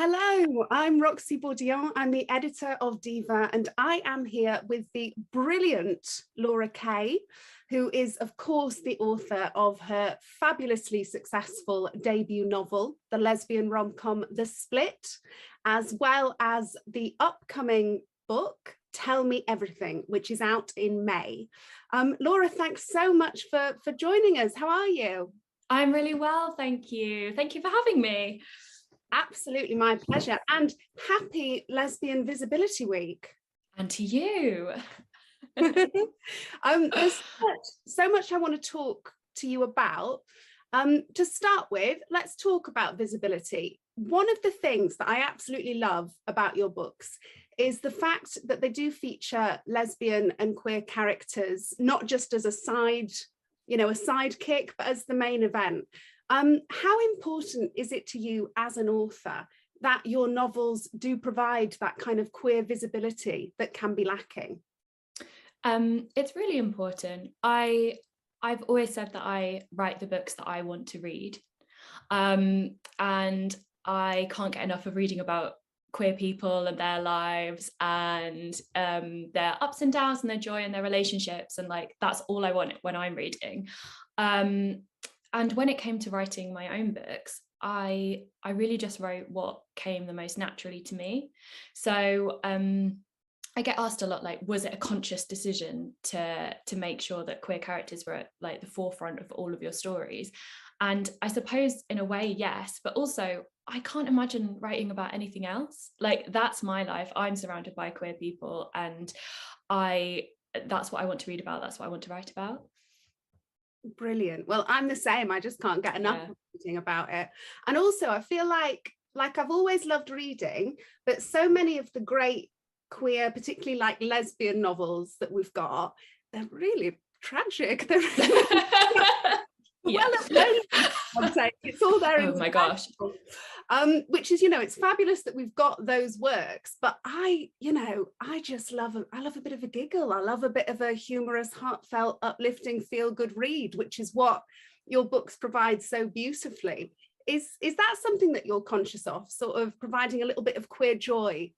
Hello, I'm Roxy Bourdillon. I'm the editor of DIVA, and I am here with the brilliant Laura Kay, who is, of course, the author of her fabulously successful debut novel, the lesbian rom-com The Split, as well as the upcoming book, Tell Me Everything, which is out in May. Laura, thanks so much for joining us. How are you? I'm really well, thank you. Thank you for having me. Absolutely, my pleasure. And happy Lesbian Visibility Week. And to you. There's so much I want to talk to you about. To start with, let's talk about visibility. One of the things that I absolutely love about your books is the fact that they do feature lesbian and queer characters, not just as a side, a sidekick, but as the main event. How important is it to you as an author that your novels do provide that kind of queer visibility that can be lacking? It's really important. I've always said that I write the books that I want to read. And I can't get enough of reading about queer people and their lives and their ups and downs and their joy and their relationships. And that's all I want when I'm reading. And when it came to writing my own books, I really just wrote what came the most naturally to me. So I get asked a lot, was it a conscious decision to make sure that queer characters were at the forefront of all of your stories? And I suppose in a way, yes, but also I can't imagine writing about anything else. That's my life. I'm surrounded by queer people, and that's what I want to read about. That's what I want to write about. Brilliant. Well, I'm the same. I just can't get enough of reading about it. And also I feel like I've always loved reading, but so many of the great queer, particularly lesbian novels that we've got, they're really tragic. They're it's all there. Oh my gosh. Which is, it's fabulous that we've got those works, but I just love a bit of a giggle. I love a bit of a humorous, heartfelt, uplifting, feel-good read, which is what your books provide so beautifully. Is that something that you're conscious of, sort of providing a little bit of queer joy,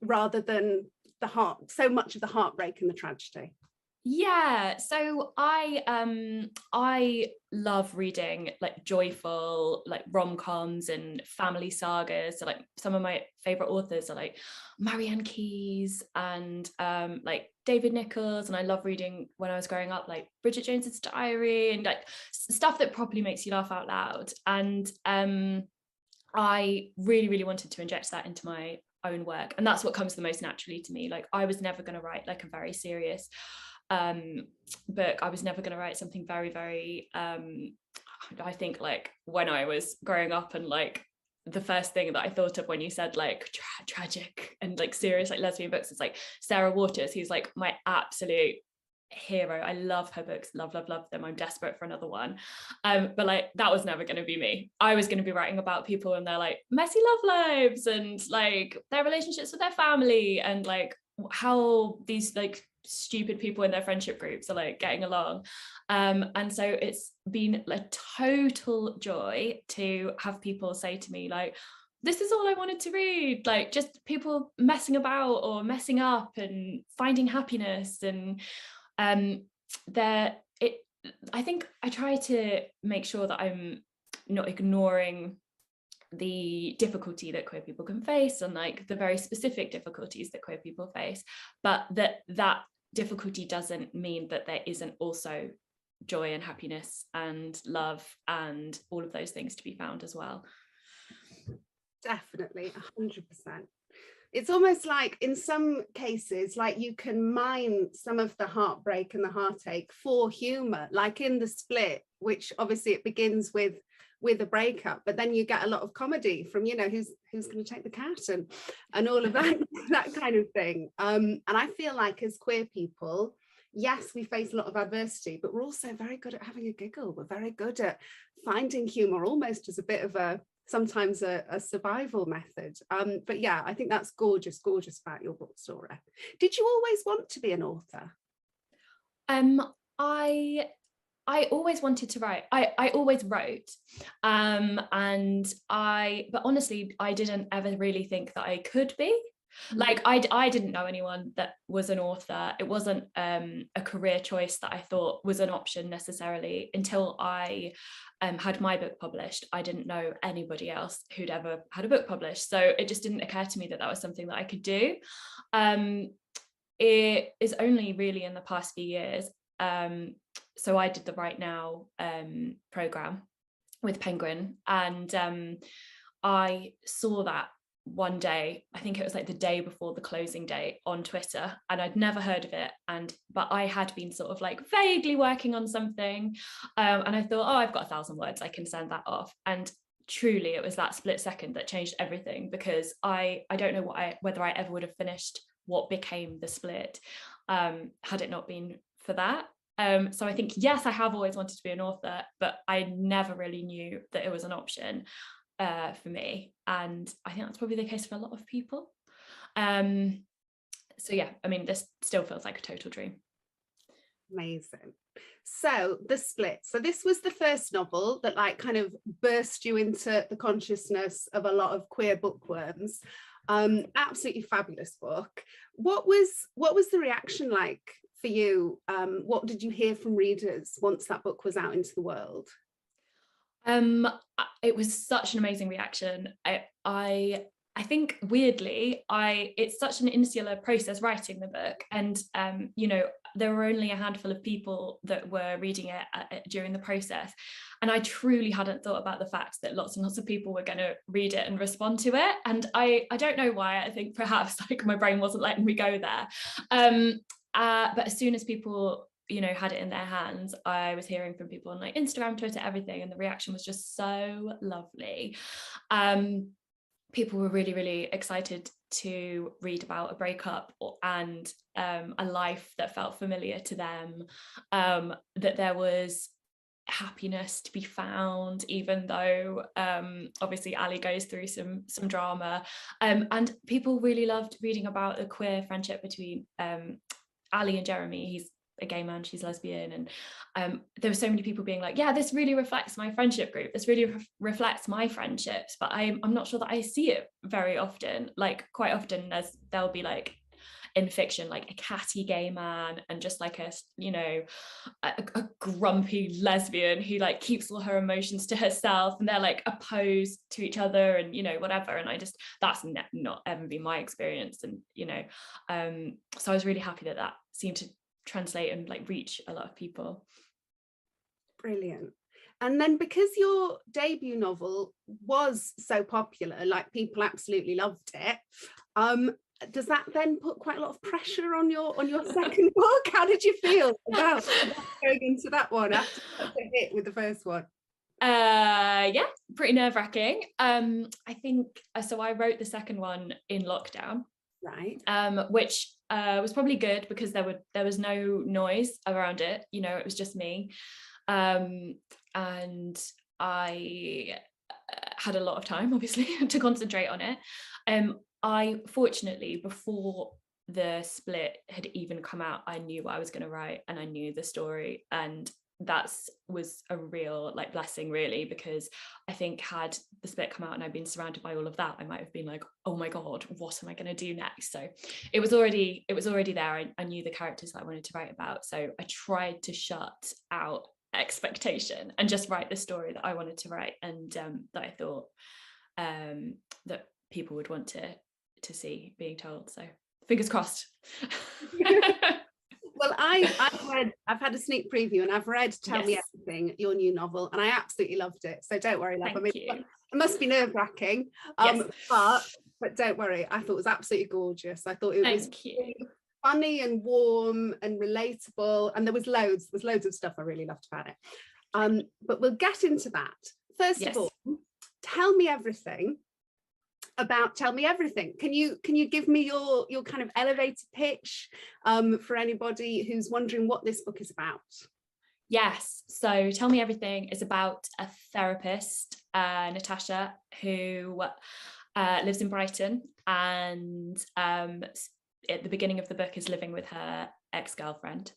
rather than so much of the heartbreak and the tragedy? Yeah, so I love reading joyful rom-coms and family sagas. So some of my favorite authors are Marianne Keyes and David Nichols, and I love reading when I was growing up Bridget Jones's Diary and stuff that properly makes you laugh out loud. And I really wanted to inject that into my own work, and that's what comes the most naturally to me. I was never going to write a very serious book. I was never going to write something very, very I think when I was growing up, and the first thing that I thought of when you said tragic and serious lesbian books is Sarah Waters, who's my absolute hero. I love her books, love them. I'm desperate for another one, but that was never going to be me. I was going to be writing about people and their messy love lives and their relationships with their family, and how these stupid people in their friendship groups are getting along. And so it's been a total joy to have people say to me this is all I wanted to read, just people messing about or messing up and finding happiness. And I think I try to make sure that I'm not ignoring the difficulty that queer people can face, and the very specific difficulties that queer people face, but that difficulty doesn't mean that there isn't also joy and happiness and love and all of those things to be found as well. Definitely, 100%. It's almost in some cases, you can mine some of the heartbreak and the heartache for humor, in The Split, which obviously it begins with a breakup, but then you get a lot of comedy from who's going to take the cat and all of that kind of thing. And I feel as queer people, yes, we face a lot of adversity, but we're also very good at having a giggle. We're very good at finding humor almost as a bit of sometimes a survival method. But yeah, I think that's gorgeous about your book, Laura. Did you always want to be an author? I always wanted to write. I always wrote. But honestly, I didn't ever really think that I could be. Like I didn't know anyone that was an author. It wasn't a career choice that I thought was an option necessarily until I had my book published. I didn't know anybody else who'd ever had a book published. So it just didn't occur to me that that was something that I could do. It is only really in the past few years. So I did the Right Now program with Penguin, and I saw that one day. I think it was like the day before the closing date on Twitter, and I'd never heard of it, but I had been sort of like vaguely working on something, and I thought, oh, I've got 1,000 words, I can send that off. And truly it was that split second that changed everything, because I don't know whether I ever would have finished what became The Split had it not been for that. So I think, yes, I have always wanted to be an author, but I never really knew that it was an option for me. And I think that's probably the case for a lot of people. So yeah, I mean, this still feels like a total dream. Amazing. So The Split. So this was the first novel that like kind of burst you into the consciousness of a lot of queer bookworms. Absolutely fabulous book. What was the reaction like for you? What did you hear from readers once that book was out into the world? It was such an amazing reaction. I think weirdly, it's such an insular process writing the book, and there were only a handful of people that were reading it during the process, and I truly hadn't thought about the fact that lots and lots of people were going to read it and respond to it. And I don't know why. I think perhaps like my brain wasn't letting me go there. But as soon as people had it in their hands, I was hearing from people on like Instagram, Twitter, everything, and the reaction was just so lovely. People were really, really excited to read about a breakup and a life that felt familiar to them, that there was happiness to be found, even though obviously Ali goes through some drama, and people really loved reading about the queer friendship between Ali and Jeremy. He's a gay man, she's lesbian, and there were so many people being like, yeah, this really reflects my friendship group, this really reflects my friendships, but I'm not sure that I see it very often. Like quite often there'll be like in fiction like a catty gay man and just like a grumpy lesbian who like keeps all her emotions to herself, and they're like opposed to each other and whatever, and that's not ever been my experience. And so I was really happy that seemed to translate and like reach a lot of people. Brilliant. And then because your debut novel was so popular, like people absolutely loved it, does that then put quite a lot of pressure on your second book? How did you feel about going into that one after such a hit with the first one? Yeah, pretty nerve-wracking. I think so I wrote the second one in lockdown, right, which was probably good because there was no noise around it, it was just me, and I had a lot of time obviously to concentrate on it. I fortunately, before The Split had even come out, I knew what I was going to write and I knew the story, and that was a real like blessing really, because I think had The Split come out and I'd been surrounded by all of that, I might have been like, oh my god, what am I going to do next? So it was already there. I knew the characters that I wanted to write about, so I tried to shut out expectation and just write the story that I wanted to write, and that I thought that people would want to see being told. So fingers crossed. Well, I've had a sneak preview and I've read Tell Me Everything, your new novel, and I absolutely loved it. So don't worry, love. Thank you. It must be nerve-wracking, yes. but don't worry. I thought it was absolutely gorgeous. I thought it was funny and warm and relatable, and there was loads of stuff I really loved about it. But we'll get into that. First of all, tell me everything. Can you give me your kind of elevator pitch for anybody who's wondering what this book is about? Yes, so Tell Me Everything is about a therapist, Natasha, who lives in Brighton, and at the beginning of the book is living with her ex-girlfriend,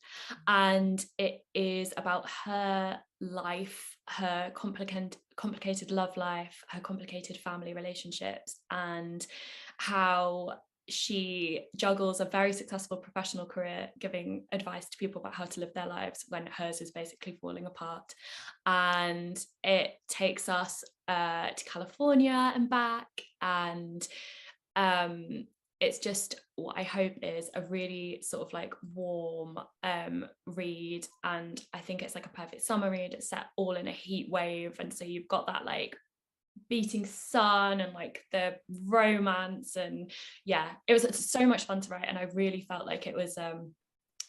and it is about her life, her complicated love life, her complicated family relationships, and how she juggles a very successful professional career giving advice to people about how to live their lives when hers is basically falling apart. And it takes us to California and back, and it's just what I hope is a really sort of like warm read, and I think it's like a perfect summer read. It's set all in a heat wave, and so you've got that like beating sun and like the romance, and yeah, it was so much fun to write, and I really felt like it was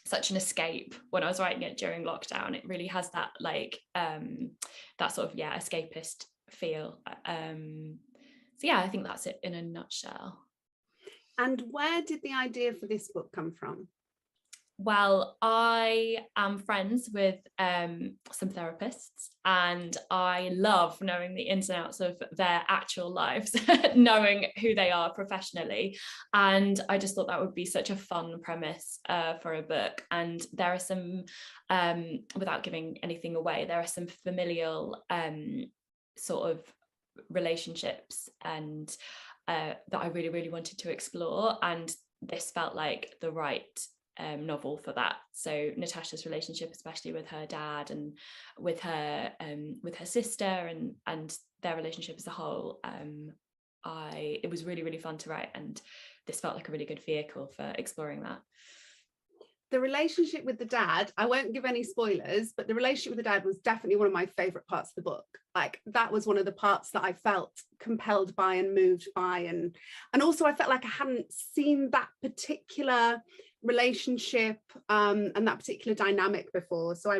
such an escape when I was writing it during lockdown. It really has that like that sort of escapist feel. So yeah, I think that's it in a nutshell. And where did the idea for this book come from? Well, I am friends with some therapists, and I love knowing the ins and outs of their actual lives, knowing who they are professionally. And I just thought that would be such a fun premise for a book. And there are some, without giving anything away, there are some familial sort of relationships and that I really, really wanted to explore. And this felt like the right novel for that. So Natasha's relationship, especially with her dad and with her sister, and their relationship as a whole, it was really, really fun to write, and this felt like a really good vehicle for exploring that. The relationship with the dad, I won't give any spoilers, but the relationship with the dad was definitely one of my favorite parts of the book. Like that was one of the parts that I felt compelled by and moved by, and also I felt like I hadn't seen that particular relationship and that particular dynamic before. So I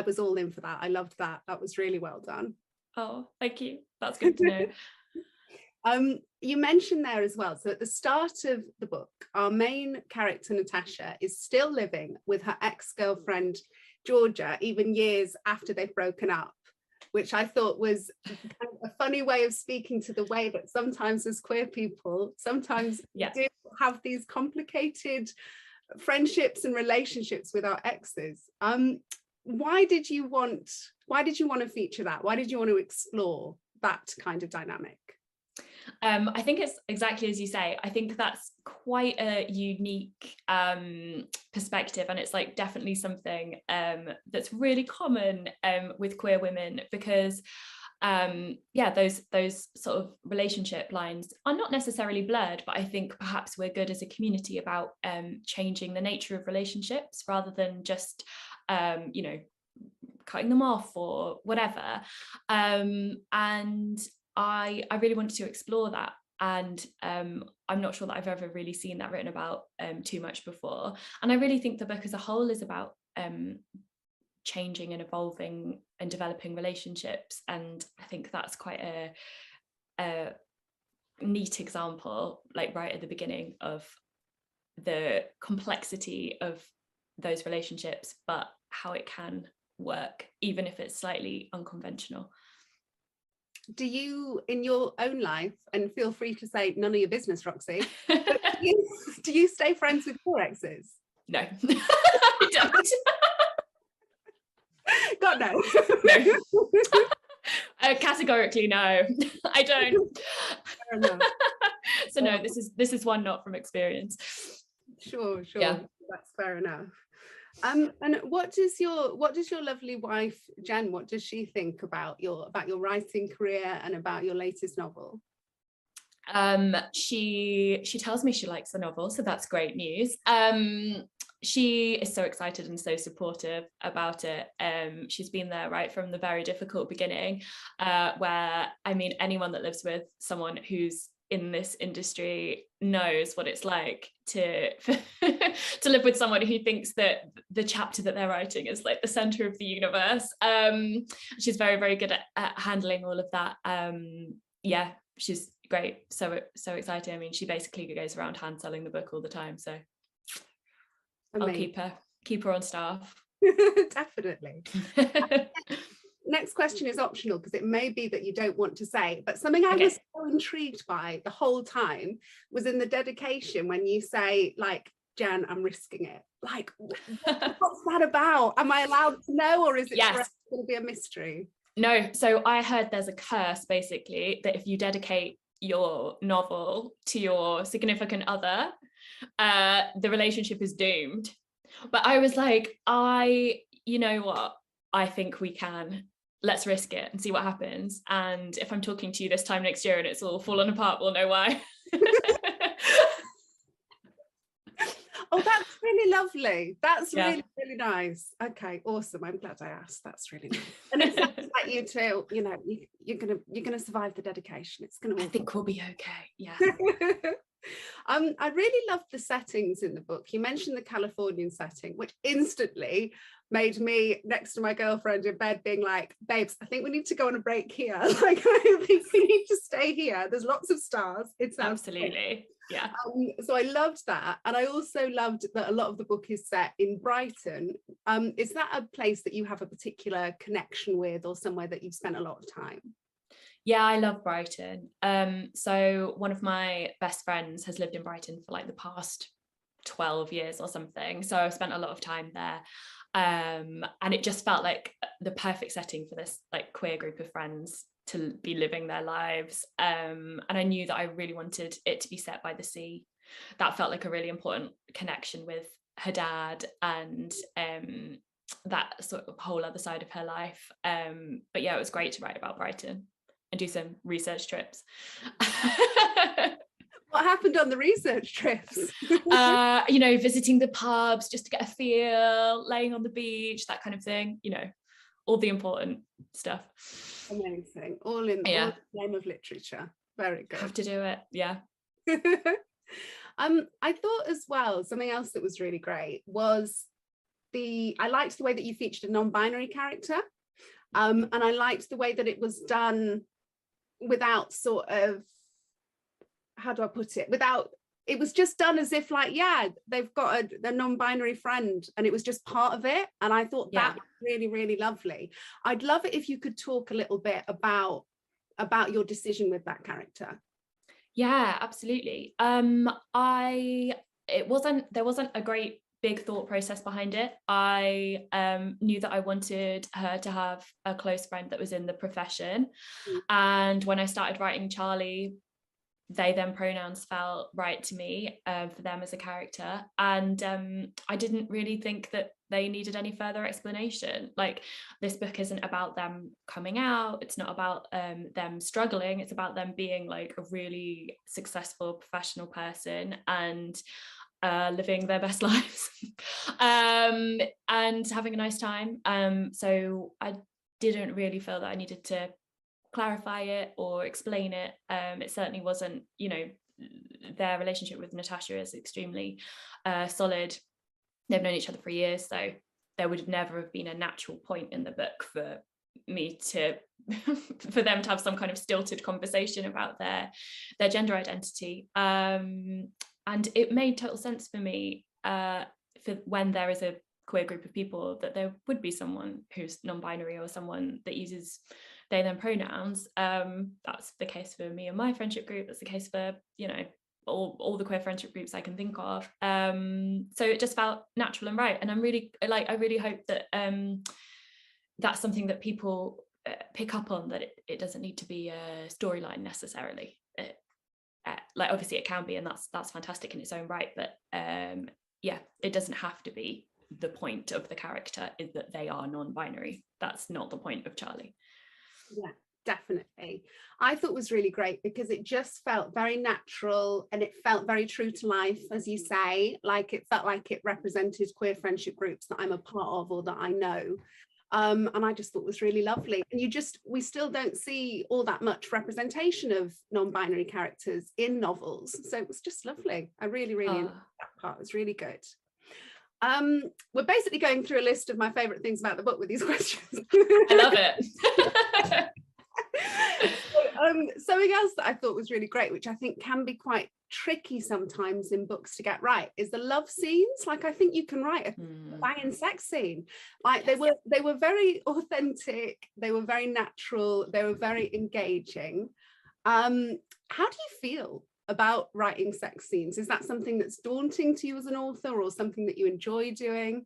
was all in for that. I loved that. That was really well done. Oh, thank you. That's good to know. You mentioned there as well, so at the start of the book, our main character Natasha is still living with her ex-girlfriend Georgia, even years after they've broken up, which I thought was kind of a funny way of speaking to the way that sometimes as queer people, sometimes we do have these complicated friendships and relationships with our exes. Why did you want to feature that? Why did you want to explore that kind of dynamic? I think it's exactly as you say. I think that's quite a unique perspective, and it's like definitely something that's really common with queer women, because those sort of relationship lines are not necessarily blurred, but I think perhaps we're good as a community about changing the nature of relationships rather than just cutting them off or whatever, and I really wanted to explore that, and I'm not sure that I've ever really seen that written about too much before. And I really think the book as a whole is about changing and evolving and developing relationships, and I think that's quite a neat example, like right at the beginning, of the complexity of those relationships, but how it can work even if it's slightly unconventional. Do you, in your own life, and feel free to say none of your business, Roxy, but do you stay friends with your exes? No, I don't. God, no. No. Categorically, no, I don't. Fair enough. So no, this is one not from experience. Sure. Yeah. That's fair enough. And what does your lovely wife Jen, what does she think about your writing career and about your latest novel? She tells me she likes the novel, so that's great news. She is so excited and so supportive about it. She's been there right from the very difficult beginning, where, I mean, anyone that lives with someone who's in this industry knows what it's like to live with someone who thinks that the chapter that they're writing is like the center of the universe. She's very, very good at handling all of that. She's great, so exciting. I mean, she basically goes around hand selling the book all the time, so amazing. I'll keep her on staff. Definitely. Next question is optional because it may be that you don't want to say, but something I was so intrigued by the whole time was in the dedication when you say, like, Jen, I'm risking it. like, what's that about? Am I allowed to know, or is it going to be a mystery? No, so I heard there's a curse basically that if you dedicate your novel to your significant other, the relationship is doomed. But I was like, you know what, I think we can. Let's risk it and see what happens. And if I'm talking to you this time next year and it's all fallen apart, we'll know why. Oh, that's really lovely. That's really, really nice. Okay, awesome. I'm glad I asked. That's really nice. And it sounds like you too, you know, you're gonna survive the dedication. It's gonna. I think we'll be okay. Yeah. I really loved the settings in the book. You mentioned the Californian setting, which instantly made me next to my girlfriend in bed being like, babes, I think we need to go on a break here. Like, I think we need to stay here. There's lots of stars. It sounds absolutely. Yeah. So I loved that. And I also loved that a lot of the book is set in Brighton. Is that a place that you have a particular connection with, or somewhere that you've spent a lot of time? Yeah, I love Brighton. So one of my best friends has lived in Brighton for like the past 12 years or something. So I've spent a lot of time there. And it just felt like the perfect setting for this like queer group of friends to be living their lives. And I knew that I really wanted it to be set by the sea. That felt like a really important connection with her dad and that sort of whole other side of her life. But yeah, it was great to write about Brighton and do some research trips. What happened on the research trips? You know, visiting the pubs just to get a feel, laying on the beach, that kind of thing, you know, all the important stuff. Amazing. All in the name of literature. Very good. Have to do it. Yeah. I thought as well, something else that was really great was I liked the way that you featured a non-binary character. And I liked the way that it was done without sort of, how do I put it? It was just done as if like, yeah, they've got a non-binary friend and it was just part of it. And I thought that was really, really lovely. I'd love it if you could talk a little bit about your decision with that character. Yeah, absolutely. There wasn't a great big thought process behind it. I knew that I wanted her to have a close friend that was in the profession. And when I started writing Charlie, they them pronouns felt right to me for them as a character. And I didn't really think that they needed any further explanation. Like, this book isn't about them coming out. It's not about them struggling. It's about them being like a really successful professional person and living their best lives and having a nice time. So I didn't really feel that I needed to clarify it or explain it. It certainly wasn't, you know, their relationship with Natasha is extremely solid. They've known each other for years, so there would never have been a natural point in the book for me to for them to have some kind of stilted conversation about their gender identity. And it made total sense for me for when there is a queer group of people that there would be someone who's non-binary or someone that uses they them pronouns. That's the case for me and my friendship group. That's the case for, you know, all the queer friendship groups I can think of. So it just felt natural and right. And I really hope that that's something that people pick up on, that it doesn't need to be a storyline necessarily. Like, obviously it can be, and that's fantastic in its own right, but it doesn't have to be. The point of the character is that they are non-binary. That's not the point of Charlie. Yeah, definitely. I thought it was really great because it just felt very natural and it felt very true to life, as you say. Like, it felt like it represented queer friendship groups that I'm a part of or that I know. And I just thought it was really lovely. And we still don't see all that much representation of non-binary characters in novels. So it was just lovely. I really, really enjoyed that part. It was really good. We're basically going through a list of my favorite things about the book with these questions. I love it. Something else that I thought was really great, which I think can be quite tricky sometimes in books to get right, is the love scenes. Like, I think you can write a banging sex scene. Like, they were very authentic, they were very natural, they were very engaging. How do you feel about writing sex scenes? Is that something that's daunting to you as an author, or something that you enjoy doing?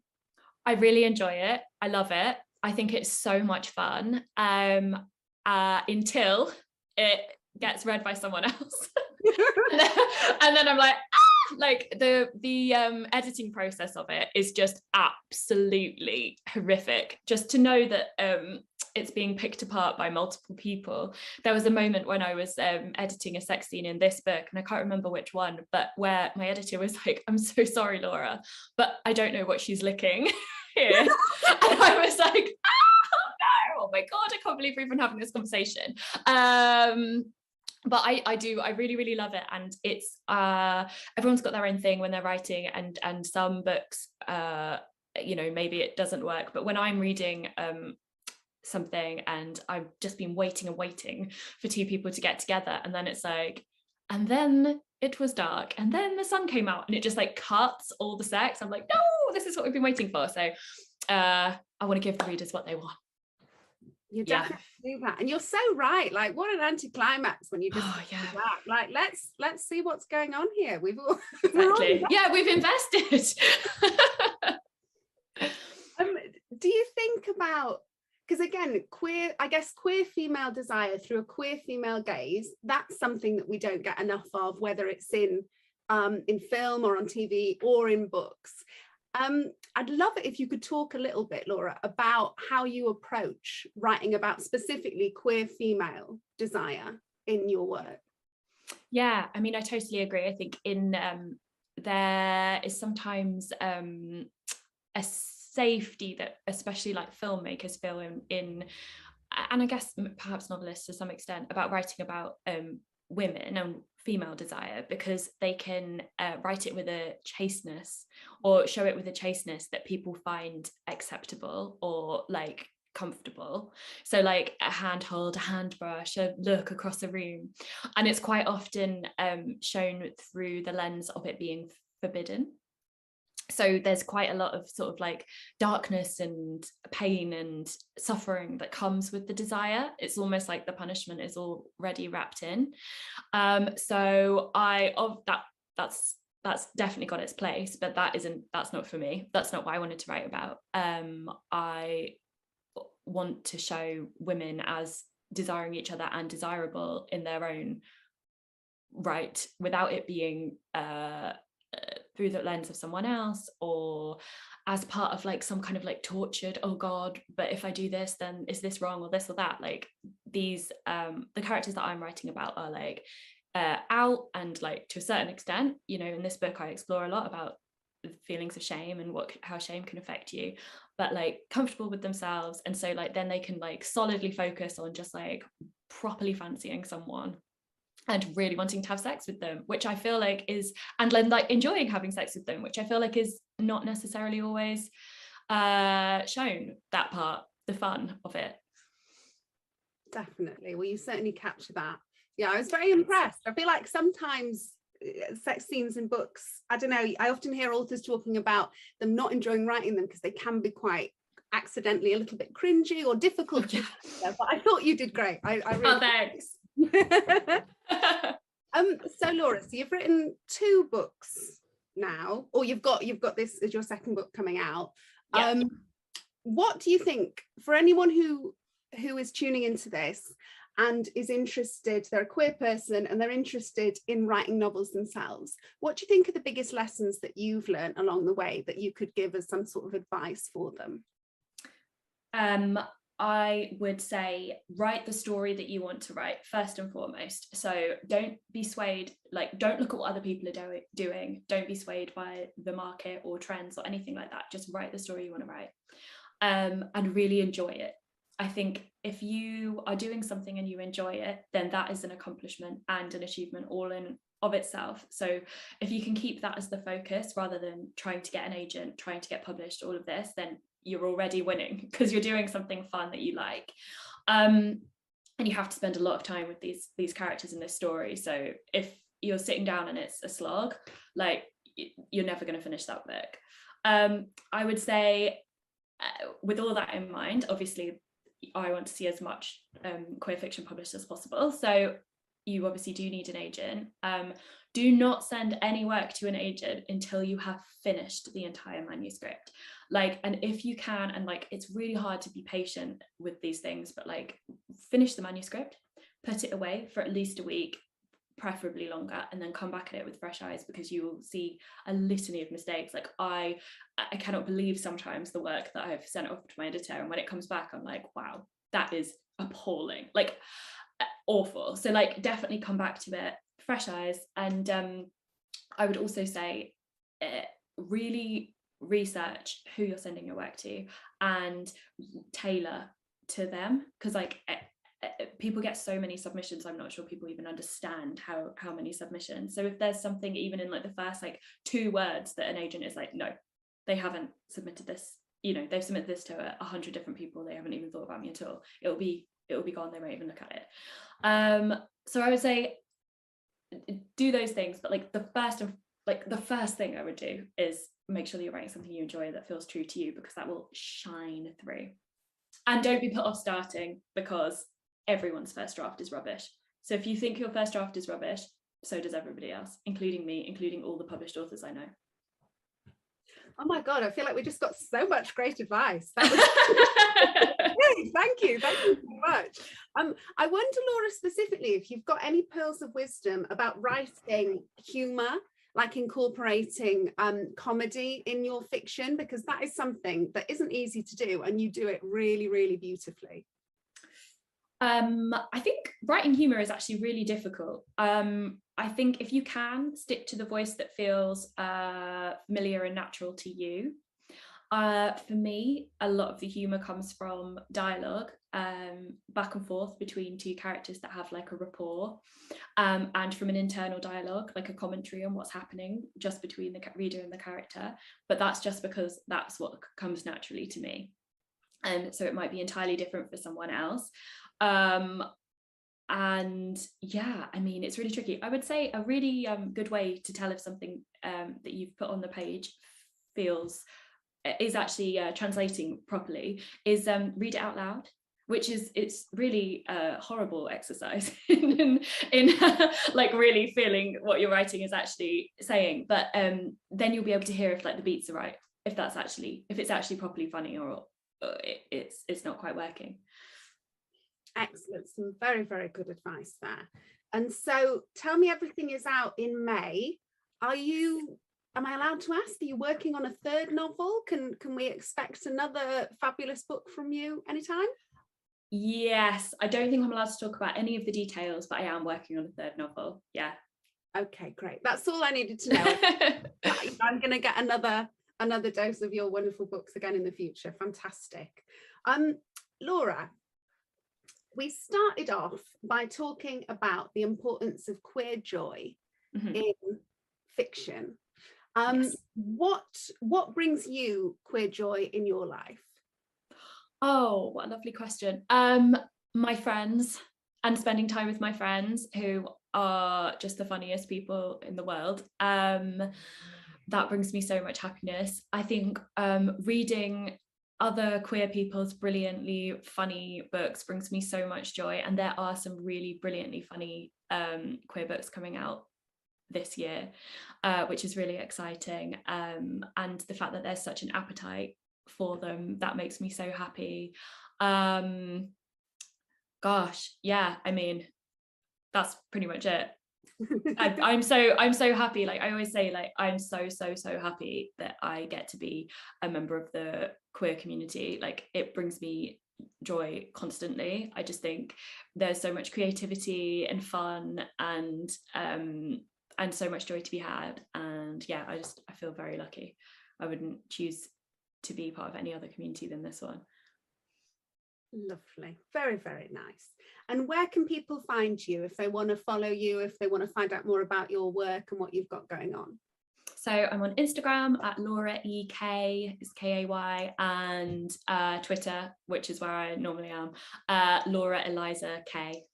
I really enjoy it. I love it. I think it's so much fun, until it gets read by someone else. and then I'm like, like the editing process of it is just absolutely horrific. Just to know that it's being picked apart by multiple people. There was a moment when I was editing a sex scene in this book, and I can't remember which one, but where my editor was like, "I'm so sorry, Laura, but I don't know what she's licking here." And I was like, oh my God, I can't believe we're even having this conversation. But I really love it. And it's everyone's got their own thing when they're writing, and some books you know, maybe it doesn't work, but when I'm reading something and I've just been waiting and waiting for two people to get together, and then it's like, and then it was dark, and then the sun came out, and it just like cuts all the sex. I'm like, no, this is what we've been waiting for. So I want to give the readers what they want. You definitely do that, and you're so right. Like, what an anticlimax when you just that. Like, let's see what's going on here. We've all exactly we've invested. Do you think about, because again, queer female desire through a queer female gaze, that's something that we don't get enough of, whether it's in film or on TV or in books. I'd love it if you could talk a little bit, Laura, about how you approach writing about specifically queer female desire in your work. Yeah, I mean, I totally agree. I think in there is sometimes a safety that especially like filmmakers feel in, and I guess perhaps novelists to some extent, about writing about women and female desire, because they can write it with a chasteness, or show it with a chasteness that people find acceptable or like comfortable. So like a handhold, a hand brush, a look across a room, and it's quite often shown through the lens of it being forbidden. So there's quite a lot of sort of like darkness and pain and suffering that comes with the desire. It's almost like the punishment is already wrapped in. So that's definitely got its place, but that's not for me. That's not what I wanted to write about. I want to show women as desiring each other and desirable in their own right, without it being through the lens of someone else, or as part of like some kind of like tortured, oh God, but if I do this, then is this wrong, or this or that. Like these the characters that I'm writing about are like out, and like to a certain extent, you know, in this book I explore a lot about feelings of shame and how shame can affect you, but like comfortable with themselves. And so like then they can like solidly focus on just like properly fancying someone and really wanting to have sex with them, which I feel like is, and then like enjoying having sex with them, which I feel like is not necessarily always shown, that part, the fun of it. Definitely. Well, you certainly capture that. Yeah, I was very impressed. I feel like sometimes sex scenes in books, I don't know, I often hear authors talking about them not enjoying writing them because they can be quite accidentally a little bit cringy or difficult to but I thought you did great. I really thanks. So Laura, so you've written 2 books now, or you've got this as your second book coming out. What do you think, for anyone who is tuning into this and is interested, they're a queer person and they're interested in writing novels themselves, what do you think are the biggest lessons that you've learned along the way that you could give as some sort of advice for them? I would say write the story that you want to write first and foremost. So don't be swayed, like don't look at what other people are doing. Don't be swayed by the market or trends or anything like that. Just write the story you want to write, and really enjoy it. I think if you are doing something and you enjoy it, then that is an accomplishment and an achievement all in of itself. So if you can keep that as the focus rather than trying to get an agent, trying to get published, all of this, then you're already winning because you're doing something fun that you like. And you have to spend a lot of time with these characters in this story. So if you're sitting down and it's a slog, like you're never going to finish that book. I would say with all that in mind, obviously I want to see as much queer fiction published as possible. So you obviously do need an agent. Do not send any work to an agent until you have finished the entire manuscript. Like, and if you can, and like, it's really hard to be patient with these things, but like, finish the manuscript, put it away for at least a week, preferably longer, and then come back at it with fresh eyes, because you will see a litany of mistakes. Like, I cannot believe sometimes the work that I've sent off to my editor, and when it comes back, I'm like, wow, that is appalling, like awful. So like, definitely come back to it, fresh eyes. And I would also say really research who you're sending your work to and tailor to them, because like people get so many submissions, I'm not sure people even understand how many submissions. So if there's something even in like the first like 2 words that an agent is like, no, they haven't submitted this, you know, they've submitted this to 100 different people, they haven't even thought about me at all, it'll be gone, they won't even look at it. So I would say do those things, but like the first thing I would do is make sure that you're writing something you enjoy that feels true to you, because that will shine through. And don't be put off starting, because everyone's first draft is rubbish. So if you think your first draft is rubbish, so does everybody else, including me, including all the published authors I know. Oh my God, I feel like we just got so much great advice. That was great. Thank you so much. I wonder, Laura, specifically, if you've got any pearls of wisdom about writing humour, like incorporating comedy in your fiction, because that is something that isn't easy to do, and you do it really, really beautifully. I think writing humour is actually really difficult. I think if you can stick to the voice that feels familiar and natural to you. For me, a lot of the humour comes from dialogue, back and forth between 2 characters that have like a rapport, and from an internal dialogue, like a commentary on what's happening just between the reader and the character. But that's just because that's what comes naturally to me. And so it might be entirely different for someone else. And yeah, I mean, it's really tricky. I would say a really good way to tell if something that you've put on the page is actually translating properly is read it out loud, which is, it's really a horrible exercise in like really feeling what you're writing is actually saying, but then you'll be able to hear if like the beats are right, if it's actually properly funny, or it's not quite working. Excellent, some very, very good advice there. And so tell me, everything is out in May. Am I allowed to ask, are you working on a 3rd novel? Can we expect another fabulous book from you anytime? Yes, I don't think I'm allowed to talk about any of the details, but I am working on a 3rd novel. Yeah. Okay, great. That's all I needed to know. I'm going to get another dose of your wonderful books again in the future. Fantastic. Laura, we started off by talking about the importance of queer joy in fiction. Yes. What brings you queer joy in your life? Oh, what a lovely question. My friends, and spending time with my friends, who are just the funniest people in the world. That brings me so much happiness. I think reading other queer people's brilliantly funny books brings me so much joy, and there are some really brilliantly funny queer books coming out this year, which is really exciting, and the fact that there's such an appetite for them, that makes me so happy. Gosh, yeah, I mean, that's pretty much it. I'm so happy. Like I always say, like I'm so happy that I get to be a member of the queer community. Like it brings me joy constantly. I just think there's so much creativity and fun and so much joy to be had. And yeah, I feel very lucky. I wouldn't choose to be part of any other community than this one. Lovely, very, very nice. And where can people find you if they want to follow you, if they want to find out more about your work and what you've got going on? So I'm on Instagram at Laura EK, is K-A-Y, and Twitter, which is where I normally am, Laura Eliza K.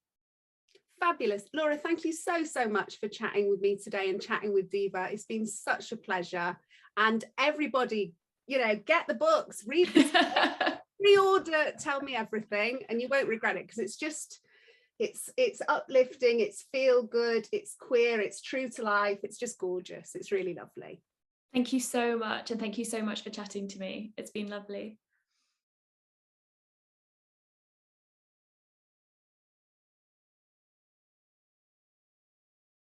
Fabulous. Laura, thank you so much for chatting with me today and chatting with Diva. It's been such a pleasure. And everybody, you know, get the books, read this, pre-order Tell Me Everything, and you won't regret it, because it's just, It's uplifting, it's feel good, it's queer, it's true to life. It's just gorgeous. It's really lovely. Thank you so much, and thank you so much for chatting to me. It's been lovely.